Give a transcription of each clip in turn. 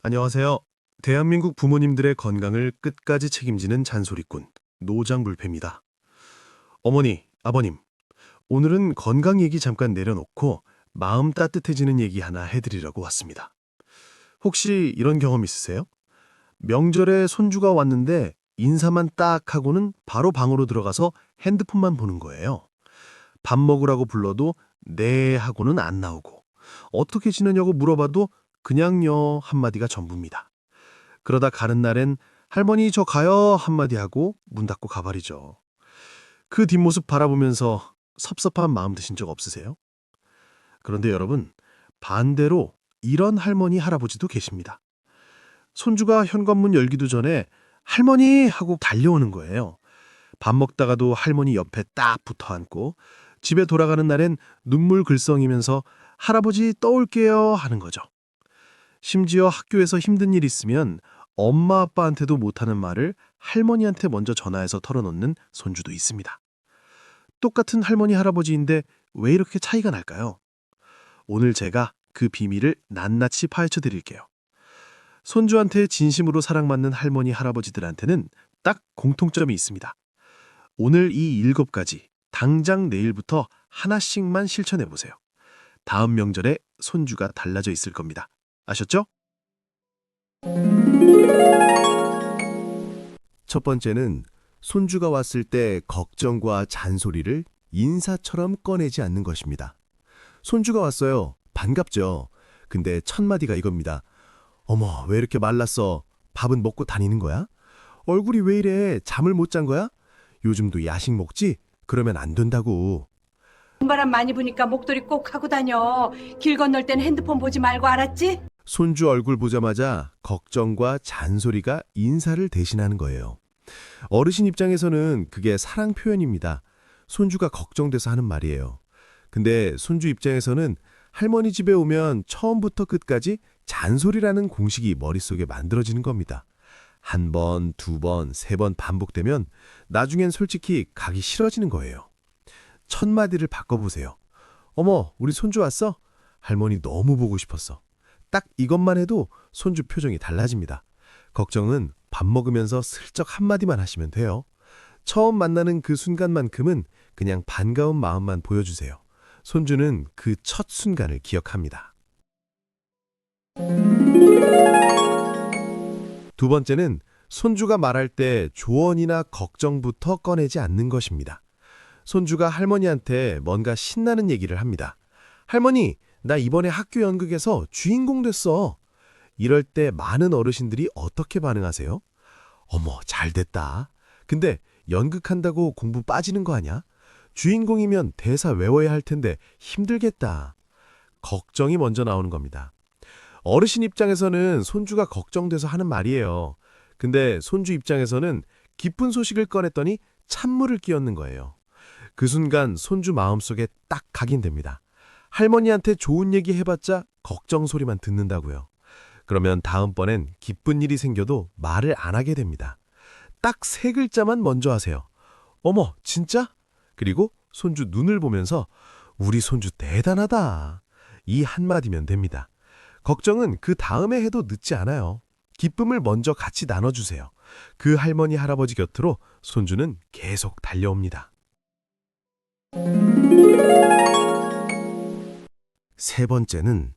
안녕하세요. 대한민국 부모님들의 건강을 끝까지 책임지는 잔소리꾼, 노장불패입니다. 어머니, 아버님, 오늘은 건강 얘기 잠깐 내려놓고 마음 따뜻해지는 얘기 하나 해드리려고 왔습니다. 혹시 이런 경험 있으세요? 명절에 손주가 왔는데 인사만 딱 하고는 바로 방으로 들어가서 핸드폰만 보는 거예요. 밥 먹으라고 불러도 네 하고는 안 나오고 어떻게 지내냐고 물어봐도 그냥요 한마디가 전부입니다. 그러다 가는 날엔 할머니 저 가요 한마디 하고 문 닫고 가버리죠. 그 뒷모습 바라보면서 섭섭한 마음 드신 적 없으세요? 그런데 여러분, 반대로 이런 할머니 할아버지도 계십니다. 손주가 현관문 열기도 전에 할머니 하고 달려오는 거예요. 밥 먹다가도 할머니 옆에 딱 붙어 앉고 집에 돌아가는 날엔 눈물 글썽이면서 할아버지 떠올게요 하는 거죠. 심지어 학교에서 힘든 일 있으면 엄마 아빠한테도 못하는 말을 할머니한테 먼저 전화해서 털어놓는 손주도 있습니다. 똑같은 할머니 할아버지인데 왜 이렇게 차이가 날까요? 오늘 제가 그 비밀을 낱낱이 파헤쳐 드릴게요. 손주한테 진심으로 사랑받는 할머니 할아버지들한테는 딱 공통점이 있습니다. 오늘 이 7가지 당장 내일부터 하나씩만 실천해 보세요. 다음 명절에 손주가 달라져 있을 겁니다. 아셨죠? 첫 번째는 손주가 왔을 때 걱정과 잔소리를 인사처럼 꺼내지 않는 것입니다. 손주가 왔어요. 반갑죠. 근데 첫 마디가 이겁니다. 어머, 왜 이렇게 말랐어? 밥은 먹고 다니는 거야? 얼굴이 왜 이래? 잠을 못 잔 거야? 요즘도 야식 먹지? 그러면 안 된다고. 바람 많이 부니까 목도리 꼭 하고 다녀. 길 건널 땐 핸드폰 보지 말고, 알았지? 손주 얼굴 보자마자 걱정과 잔소리가 인사를 대신하는 거예요. 어르신 입장에서는 그게 사랑 표현입니다. 손주가 걱정돼서 하는 말이에요. 근데 손주 입장에서는 할머니 집에 오면 처음부터 끝까지 잔소리라는 공식이 머릿속에 만들어지는 겁니다. 한 번, 두 번, 세 번 반복되면 나중엔 솔직히 가기 싫어지는 거예요. 첫 마디를 바꿔보세요. 어머, 우리 손주 왔어? 할머니 너무 보고 싶었어. 딱 이것만 해도 손주 표정이 달라집니다. 걱정은 밥 먹으면서 슬쩍 한마디만 하시면 돼요. 처음 만나는 그 순간만큼은 그냥 반가운 마음만 보여주세요. 손주는 그 첫 순간을 기억합니다. 두 번째는 손주가 말할 때 조언이나 걱정부터 꺼내지 않는 것입니다. 손주가 할머니한테 뭔가 신나는 얘기를 합니다. 할머니, 나 이번에 학교 연극에서 주인공 됐어. 이럴 때 많은 어르신들이 어떻게 반응하세요? 어머, 잘 됐다. 근데 연극한다고 공부 빠지는 거 아니야? 주인공이면 대사 외워야 할 텐데 힘들겠다. 걱정이 먼저 나오는 겁니다. 어르신 입장에서는 손주가 걱정돼서 하는 말이에요. 근데 손주 입장에서는 기쁜 소식을 꺼냈더니 찬물을 끼얹는 거예요. 그 순간 손주 마음속에 딱 각인됩니다. 할머니한테 좋은 얘기 해봤자 걱정 소리만 듣는다고요. 그러면 다음번엔 기쁜 일이 생겨도 말을 안 하게 됩니다. 딱 3글자만 먼저 하세요. 어머, 진짜? 그리고 손주 눈을 보면서 우리 손주 대단하다. 이 한마디면 됩니다. 걱정은 그 다음에 해도 늦지 않아요. 기쁨을 먼저 같이 나눠주세요. 그 할머니, 할아버지 곁으로 손주는 계속 달려옵니다. 세 번째는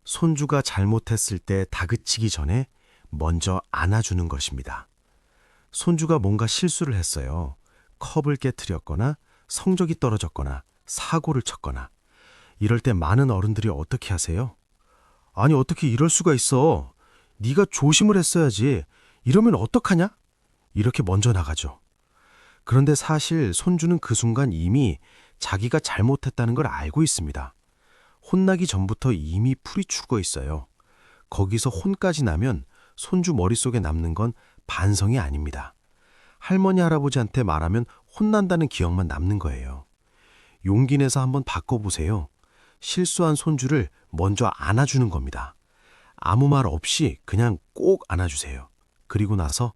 손주가 잘못했을 때 다그치기 전에 먼저 안아주는 것입니다. 손주가 뭔가 실수를 했어요. 컵을 깨트렸거나 성적이 떨어졌거나 사고를 쳤거나 이럴 때 많은 어른들이 어떻게 하세요? 아니 어떻게 이럴 수가 있어? 네가 조심을 했어야지. 이러면 어떡하냐? 이렇게 먼저 나가죠. 그런데 사실 손주는 그 순간 이미 자기가 잘못했다는 걸 알고 있습니다. 혼나기 전부터 이미 풀이 죽어 있어요. 거기서 혼까지 나면 손주 머릿속에 남는 건 반성이 아닙니다. 할머니, 할아버지한테 말하면 혼난다는 기억만 남는 거예요. 용기 내서 한번 바꿔보세요. 실수한 손주를 먼저 안아주는 겁니다. 아무 말 없이 그냥 꼭 안아주세요. 그리고 나서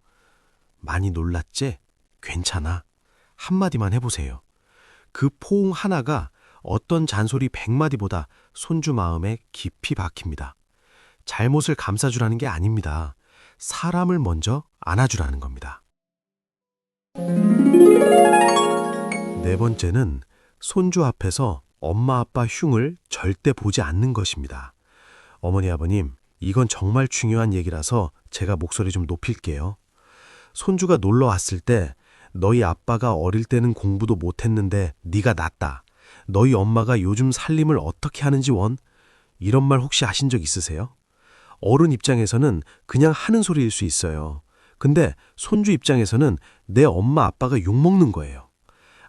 많이 놀랐지? 괜찮아. 한마디만 해보세요. 그 포옹 하나가 어떤 잔소리 100마디보다 손주 마음에 깊이 박힙니다. 잘못을 감싸주라는 게 아닙니다. 사람을 먼저 안아주라는 겁니다. 네 번째는 손주 앞에서 엄마 아빠 흉을 절대 보지 않는 것입니다. 어머니 아버님, 이건 정말 중요한 얘기라서 제가 목소리 좀 높일게요. 손주가 놀러 왔을 때 너희 아빠가 어릴 때는 공부도 못했는데 네가 낫다. 너희 엄마가 요즘 살림을 어떻게 하는지 원? 이런 말 혹시 하신 적 있으세요? 어른 입장에서는 그냥 하는 소리일 수 있어요. 근데 손주 입장에서는 내 엄마 아빠가 욕먹는 거예요.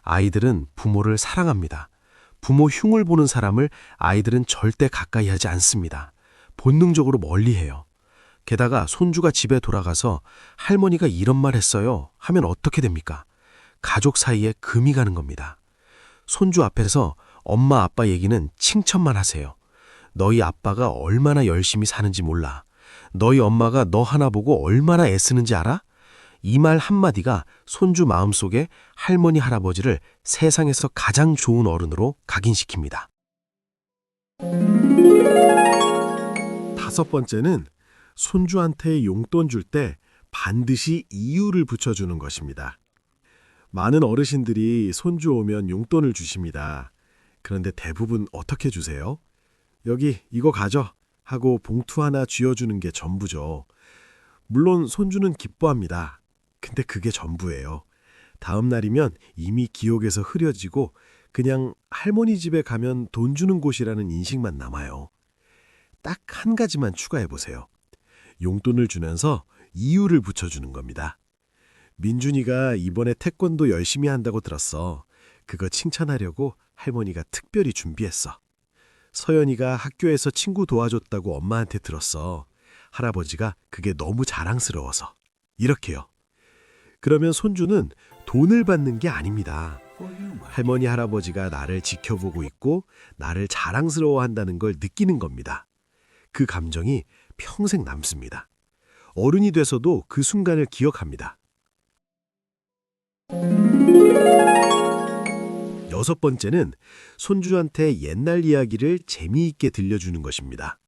아이들은 부모를 사랑합니다. 부모 흉을 보는 사람을 아이들은 절대 가까이 하지 않습니다. 본능적으로 멀리해요. 게다가 손주가 집에 돌아가서 할머니가 이런 말 했어요 하면 어떻게 됩니까? 가족 사이에 금이 가는 겁니다. 손주 앞에서 엄마 아빠 얘기는 칭찬만 하세요. 너희 아빠가 얼마나 열심히 사는지 몰라. 너희 엄마가 너 하나 보고 얼마나 애쓰는지 알아? 이 말 한마디가 손주 마음속에 할머니 할아버지를 세상에서 가장 좋은 어른으로 각인시킵니다. 다섯 번째는 손주한테 용돈 줄 때 반드시 이유를 붙여주는 것입니다. 많은 어르신들이 손주 오면 용돈을 주십니다. 그런데 대부분 어떻게 주세요? 여기 이거 가져 하고 봉투 하나 쥐어주는 게 전부죠. 물론 손주는 기뻐합니다. 근데 그게 전부예요. 다음 날이면 이미 기억에서 흐려지고 그냥 할머니 집에 가면 돈 주는 곳이라는 인식만 남아요. 딱 한 가지만 추가해 보세요. 용돈을 주면서 이유를 붙여주는 겁니다. 민준이가 이번에 태권도 열심히 한다고 들었어. 그거 칭찬하려고 할머니가 특별히 준비했어. 서연이가 학교에서 친구 도와줬다고 엄마한테 들었어. 할아버지가 그게 너무 자랑스러워서. 이렇게요. 그러면 손주는 돈을 받는 게 아닙니다. 할머니 할아버지가 나를 지켜보고 있고 나를 자랑스러워한다는 걸 느끼는 겁니다. 그 감정이 평생 남습니다. 어른이 돼서도 그 순간을 기억합니다. 여섯 번째는 손주한테 옛날 이야기를 재미있게 들려주는 것입니다.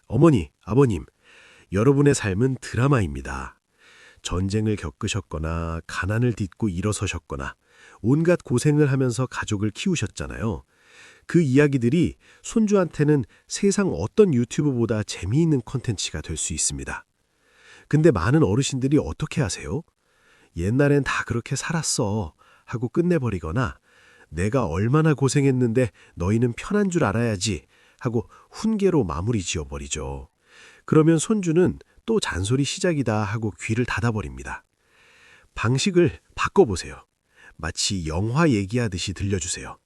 어머니, 아버님, 여러분의 삶은 드라마입니다. 전쟁을 겪으셨거나 가난을 딛고 일어서셨거나 온갖 고생을 하면서 가족을 키우셨잖아요. 그 이야기들이 손주한테는 세상 어떤 유튜브보다 재미있는 콘텐츠가 될 수 있습니다. 근데 많은 어르신들이 어떻게 하세요? 옛날엔 다 그렇게 살았어 하고 끝내버리거나 내가 얼마나 고생했는데 너희는 편한 줄 알아야지 하고 훈계로 마무리 지어버리죠. 그러면 손주는 또 잔소리 시작이다 하고 귀를 닫아버립니다. 방식을 바꿔보세요. 마치 영화 얘기하듯이 들려주세요.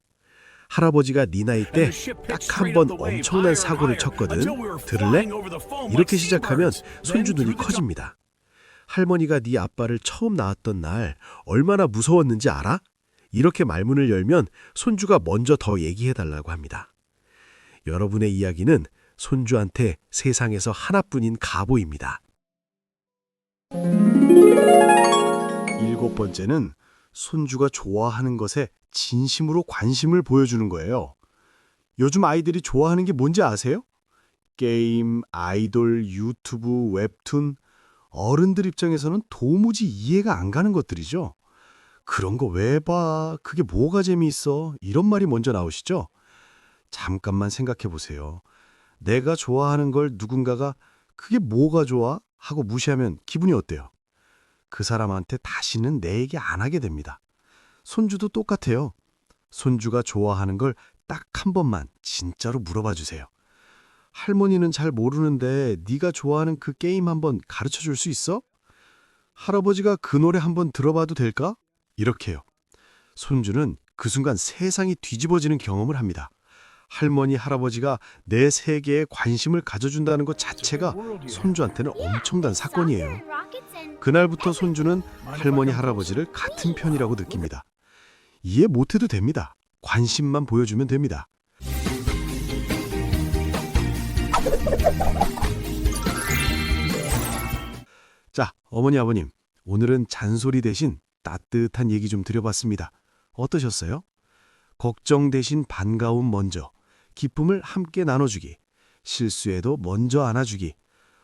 할아버지가 네 나이 때 딱 한 번 엄청난 사고를 쳤거든. 들을래? 이렇게 시작하면 손주 눈이 커집니다. 할머니가 네 아빠를 처음 낳았던 날 얼마나 무서웠는지 알아? 이렇게 말문을 열면 손주가 먼저 더 얘기해달라고 합니다. 여러분의 이야기는 손주한테 세상에서 하나뿐인 가보입니다. 일곱 번째는 손주가 좋아하는 것에 진심으로 관심을 보여주는 거예요. 요즘 아이들이 좋아하는 게 뭔지 아세요? 게임, 아이돌, 유튜브, 웹툰, 어른들 입장에서는 도무지 이해가 안 가는 것들이죠. 그런 거 왜 봐? 그게 뭐가 재미있어? 이런 말이 먼저 나오시죠? 잠깐만 생각해 보세요. 내가 좋아하는 걸 누군가가 그게 뭐가 좋아? 하고 무시하면 기분이 어때요? 그 사람한테 다시는 내 얘기 안 하게 됩니다. 손주도 똑같아요. 손주가 좋아하는 걸 딱 한 번만 진짜로 물어봐 주세요. 할머니는 잘 모르는데 네가 좋아하는 그 게임 한번 가르쳐 줄 수 있어? 할아버지가 그 노래 한번 들어봐도 될까? 이렇게요. 손주는 그 순간 세상이 뒤집어지는 경험을 합니다. 할머니, 할아버지가 내 세계에 관심을 가져준다는 것 자체가 손주한테는 엄청난 사건이에요. 그날부터 손주는 할머니, 할아버지를 같은 편이라고 느낍니다. 이해 못해도 됩니다. 관심만 보여주면 됩니다. 자, 어머니, 아버님, 오늘은 잔소리 대신 따뜻한 얘기 좀 드려봤습니다. 어떠셨어요? 걱정 대신 반가움 먼저, 기쁨을 함께 나눠주기, 실수해도 먼저 안아주기,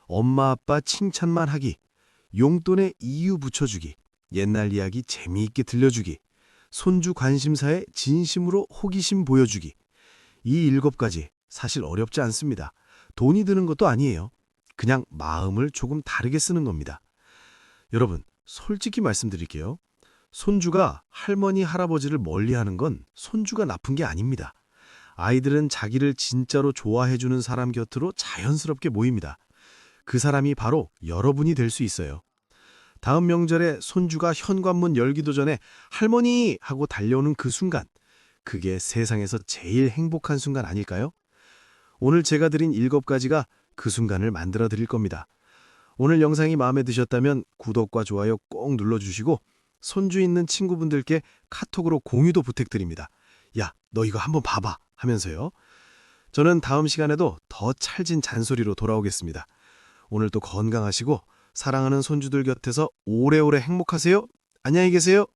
엄마 아빠 칭찬만 하기, 용돈에 이유 붙여주기, 옛날 이야기 재미있게 들려주기, 손주 관심사에 진심으로 호기심 보여주기. 이 7가지 사실 어렵지 않습니다. 돈이 드는 것도 아니에요. 그냥 마음을 조금 다르게 쓰는 겁니다. 여러분, 솔직히 말씀드릴게요. 손주가 할머니, 할아버지를 멀리하는 건 손주가 나쁜 게 아닙니다. 아이들은 자기를 진짜로 좋아해주는 사람 곁으로 자연스럽게 모입니다. 그 사람이 바로 여러분이 될 수 있어요. 다음 명절에 손주가 현관문 열기도 전에 할머니 하고 달려오는 그 순간, 그게 세상에서 제일 행복한 순간 아닐까요? 오늘 제가 드린 7가지가 그 순간을 만들어 드릴 겁니다. 오늘 영상이 마음에 드셨다면 구독과 좋아요 꼭 눌러주시고 손주 있는 친구분들께 카톡으로 공유도 부탁드립니다. 야, 너 이거 한번 봐봐 하면서요. 저는 다음 시간에도 더 찰진 잔소리로 돌아오겠습니다. 오늘도 건강하시고 사랑하는 손주들 곁에서 오래오래 행복하세요. 안녕히 계세요.